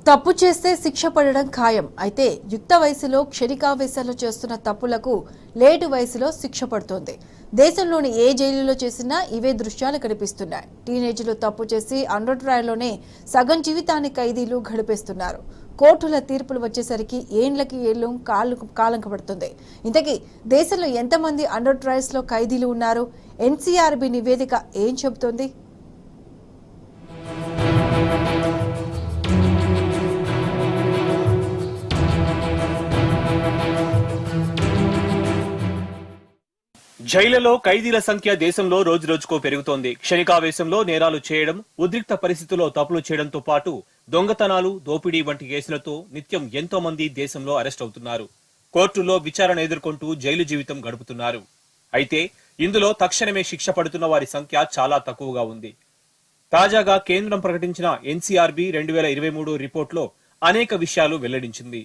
తప్పు చేస్తే శిక్ష పడడం ఖాయం. అయితే యుక్త వయసులో క్షణికావేశాలు చేస్తున్న తప్పులకు లేటు వయసులో శిక్ష పడుతోంది. దేశంలోని ఏ జైలులో చేసినా ఇవే దృశ్యాలు కనిపిస్తున్నాయి. టీనేజ్లో తప్పు చేసి అండర్ ట్రయల్లోనే సగం జీవితాన్ని ఖైదీలు గడిపేస్తున్నారు. కోర్టుల తీర్పులు వచ్చేసరికి ఏండ్లకి ఏళ్ళు కాలం పడుతుంది. ఇంతకీ దేశంలో ఎంతమంది అండర్ ట్రయల్స్ లో ఖైదీలు ఉన్నారు? ఎన్సీఆర్బీ నివేదిక ఏం చెబుతోంది? జైళ్లలో ఖైదీల సంఖ్య దేశంలో రోజురోజుకో పెరుగుతోంది. క్షణికావేశంలో నేరాలు చేయడం, ఉద్రిక్త పరిస్థితుల్లో తప్పులు చేయడంతో పాటు దొంగతనాలు, దోపిడీ వంటి కేసులతో నిత్యం ఎంతో మంది దేశంలో అరెస్ట్ అవుతున్నారు. కోర్టుల్లో విచారణ ఎదుర్కొంటూ జైలు జీవితం గడుపుతున్నారు. అయితే ఇందులో తక్షణమే శిక్ష పడుతున్న వారి సంఖ్య చాలా తక్కువగా ఉంది. తాజాగా కేంద్రం ప్రకటించిన ఎన్సీఆర్బీ 2023 రిపోర్టులో అనేక విషయాలు వెల్లడించింది.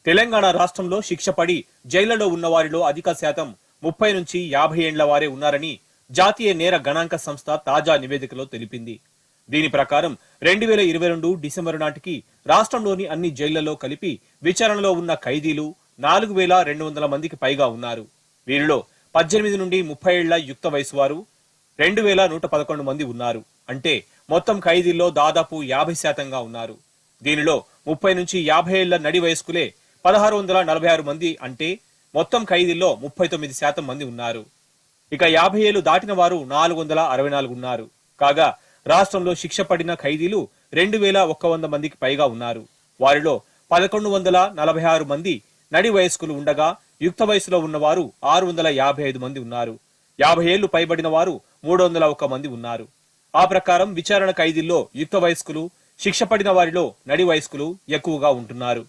తెలంగాణ రాష్ట్రంలో శిక్ష పడి జైళ్లలో ఉన్న వారిలో అధిక శాతం 30 నుంచి 50 ఏండ్ల వారే ఉన్నారని జాతీయ నేర గణాంక సంస్థ తాజా నివేదికలో తెలిపింది. దీని ప్రకారం 2022 డిసెంబరు నాటికి రాష్ట్రంలోని అన్ని జైళ్లలో కలిపి విచారణలో ఉన్న ఖైదీలు 4200 మందికి పైగా ఉన్నారు. వీరిలో 18 నుండి 30 ఏళ్ల యుక్త వయసు వారు 2111 మంది ఉన్నారు. అంటే మొత్తం ఖైదీల్లో దాదాపు 50% ఉన్నారు. దీనిలో 30 నుంచి 50 ఏళ్ల నడి వయస్కులే 1646 మంది, అంటే మొత్తం ఖైదీల్లో 39% మంది ఉన్నారు. ఇక 50 ఏళ్లు దాటిన వారు 464 ఉన్నారు. కాగా రాష్ట్రంలో శిక్ష పడిన ఖైదీలు 2100 మందికి పైగా ఉన్నారు. వారిలో 1146 మంది నడి వయస్కులు ఉండగా యుక్త వయసులో ఉన్నవారు 655 మంది ఉన్నారు. 50 ఏళ్లు పైబడిన వారు 301 మంది ఉన్నారు. ఆ ప్రకారం విచారణ ఖైదీల్లో యుక్త వయస్కులు, శిక్ష పడిన వారిలో నడి వయస్కులు ఎక్కువగా ఉంటున్నారు.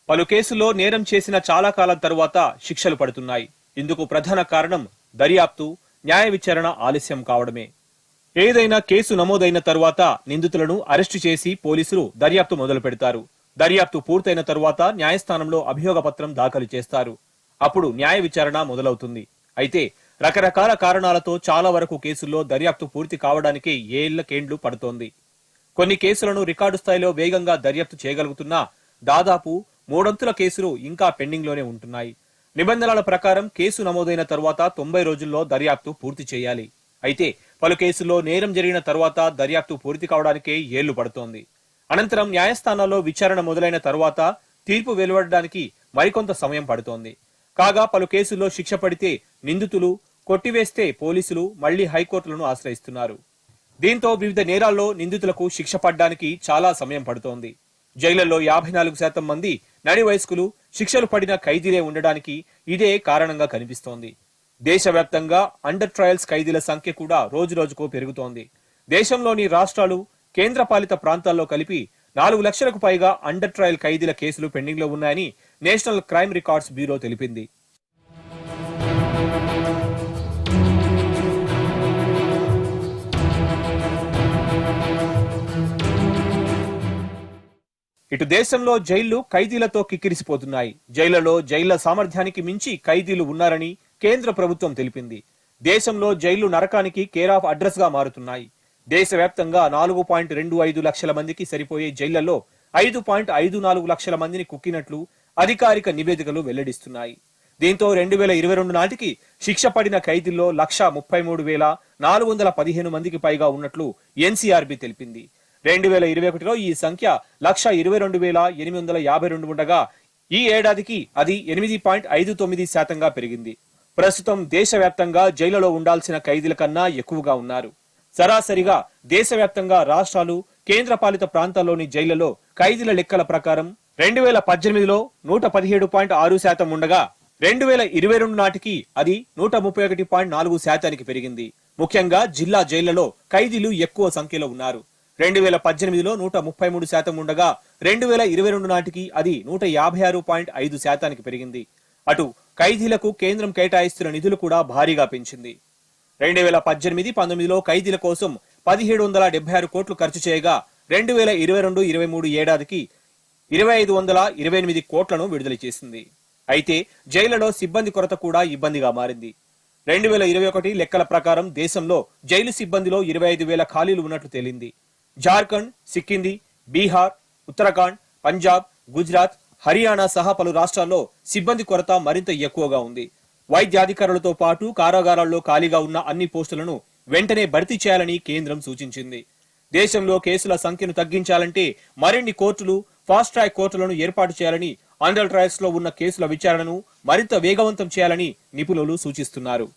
పలు కేసుల్లో నేరం చేసిన చాలా కాలం తరువాత శిక్షలు పడుతున్నాయి. ఇందుకు ప్రధాన కారణం దర్యాప్తు, న్యాయ విచారణ ఆలస్యం కావడమే. ఏదైనా కేసు నమోదైన తరువాత నిందితులను అరెస్టు చేసి పోలీసులు దర్యాప్తు మొదలు పెడతారు. దర్యాప్తు పూర్తయిన తరువాత న్యాయస్థానంలో అభియోగ పత్రం దాఖలు చేస్తారు. అప్పుడు న్యాయ విచారణ మొదలవుతుంది. అయితే రకరకాల కారణాలతో చాలా వరకు కేసుల్లో దర్యాప్తు పూర్తి కావడానికి ఏళ్లకేండ్లు పడుతోంది. కొన్ని కేసులను రికార్డు స్థాయిలో వేగంగా దర్యాప్తు చేయగలుగుతున్నా దాదాపు 3 కేసులు ఇంకా పెండింగ్ లోనే ఉంటున్నాయి. నిబంధనల ప్రకారం కేసు నమోదైన తరువాత 90 రోజుల్లో దర్యాప్తు పూర్తి చేయాలి. అయితే పలు కేసుల్లో నేరం జరిగిన తరువాత దర్యాప్తు పూర్తి కావడానికే ఏళ్లు పడుతోంది. అనంతరం న్యాయస్థానాల్లో విచారణ మొదలైన తరువాత తీర్పు వెలువడడానికి మరికొంత సమయం పడుతోంది. కాగా పలు కేసుల్లో శిక్ష పడితే నిందితులు కొట్టివేస్తే పోలీసులు మళ్లీ హైకోర్టులను ఆశ్రయిస్తున్నారు. దీంతో వివిధ నేరాల్లో నిందితులకు శిక్ష పడడానికి చాలా సమయం పడుతోంది. జైళ్లలో 54% మంది నడి వయస్కులు, శిక్షలు పడిన ఖైదీలే ఉండడానికి ఇదే కారణంగా కనిపిస్తోంది. దేశవ్యాప్తంగా అండర్ ట్రయల్స్ ఖైదీల సంఖ్య కూడా రోజురోజుకు పెరుగుతోంది. దేశంలోని రాష్ట్రాలు, కేంద్రపాలిత ప్రాంతాల్లో కలిపి 4 లక్షలకు పైగా అండర్ ట్రయల్ ఖైదీల కేసులు పెండింగ్ లో ఉన్నాయని నేషనల్ క్రైమ్ రికార్డ్స్ బ్యూరో తెలిపింది. ఇటు దేశంలో జైళ్లు ఖైదీలతో కిక్కిరిసిపోతున్నాయి. జైళ్లలో జైళ్ల సామర్థ్యానికి మించి ఖైదీలు ఉన్నారని కేంద్ర ప్రభుత్వం తెలిపింది. దేశంలో జైళ్లు నరకానికి కేర్ ఆఫ్ అడ్రస్ గా మారుతున్నాయి. దేశవ్యాప్తంగా 4.25 లక్షల మందికి సరిపోయే జైళ్లలో 5.54 లక్షల మందిని కుక్కినట్లు అధికారిక నివేదికలు వెల్లడిస్తున్నాయి. దీంతో 2022 నాటికి శిక్ష పడిన ఖైదీల్లో 133,415 మందికి పైగా ఉన్నట్లు ఎన్సీఆర్బీ తెలిపింది. 2021లో ఈ సంఖ్య 122,852 ఉండగా ఈ ఏడాదికి అది 8.59% పెరిగింది. ప్రస్తుతం దేశవ్యాప్తంగా జైళ్లలో ఉండాల్సిన ఖైదీల కన్నా ఎక్కువగా ఉన్నారు. సరాసరిగా దేశవ్యాప్తంగా రాష్ట్రాలు, కేంద్రపాలిత ప్రాంతాల్లోని జైళ్లలో ఖైదీల లెక్కల ప్రకారం 2018లో 117.6% ఉండగా 2022 నాటికి అది 131.4% పెరిగింది. ముఖ్యంగా జిల్లా జైళ్లలో ఖైదీలు ఎక్కువ సంఖ్యలో ఉన్నారు. 2018లో 133% ఉండగా 2022 నాటికి అది 156.5% పెరిగింది. అటు ఖైదీలకు కేంద్రం కేటాయిస్తున్న నిధులు కూడా భారీగా పెంచింది. 2018-19లో ఖైదీల కోసం 1776 కోట్లు ఖర్చు చేయగా 2022-23 ఏడాదికి 2528 కోట్లను విడుదల చేసింది. అయితే జైళ్లలో సిబ్బంది కొరత కూడా ఇబ్బందిగా మారింది. 2021 లెక్కల ప్రకారం దేశంలో జైలు సిబ్బందిలో 25,000 ఖాళీలు ఉన్నట్లు తేలింది. జార్ఖండ్, సిక్కింది, బీహార్, ఉత్తరాఖండ్, పంజాబ్, గుజరాత్, హర్యానా సహా పలు రాష్ట్రాల్లో సిబ్బంది కొరత మరింత ఎక్కువగా ఉంది. వైద్యాధికారులతో పాటు కారాగారాల్లో ఖాళీగా ఉన్న అన్ని పోస్టులను వెంటనే భర్తీ చేయాలని కేంద్రం సూచించింది. దేశంలో కేసుల సంఖ్యను తగ్గించాలంటే మరిన్ని కోర్టులు, ఫాస్ట్ ట్రాక్ కోర్టులను ఏర్పాటు చేయాలని, అండర్ ట్రయల్స్ లో ఉన్న కేసుల విచారణను మరింత వేగవంతం చేయాలని నిపుణులు సూచిస్తున్నారు.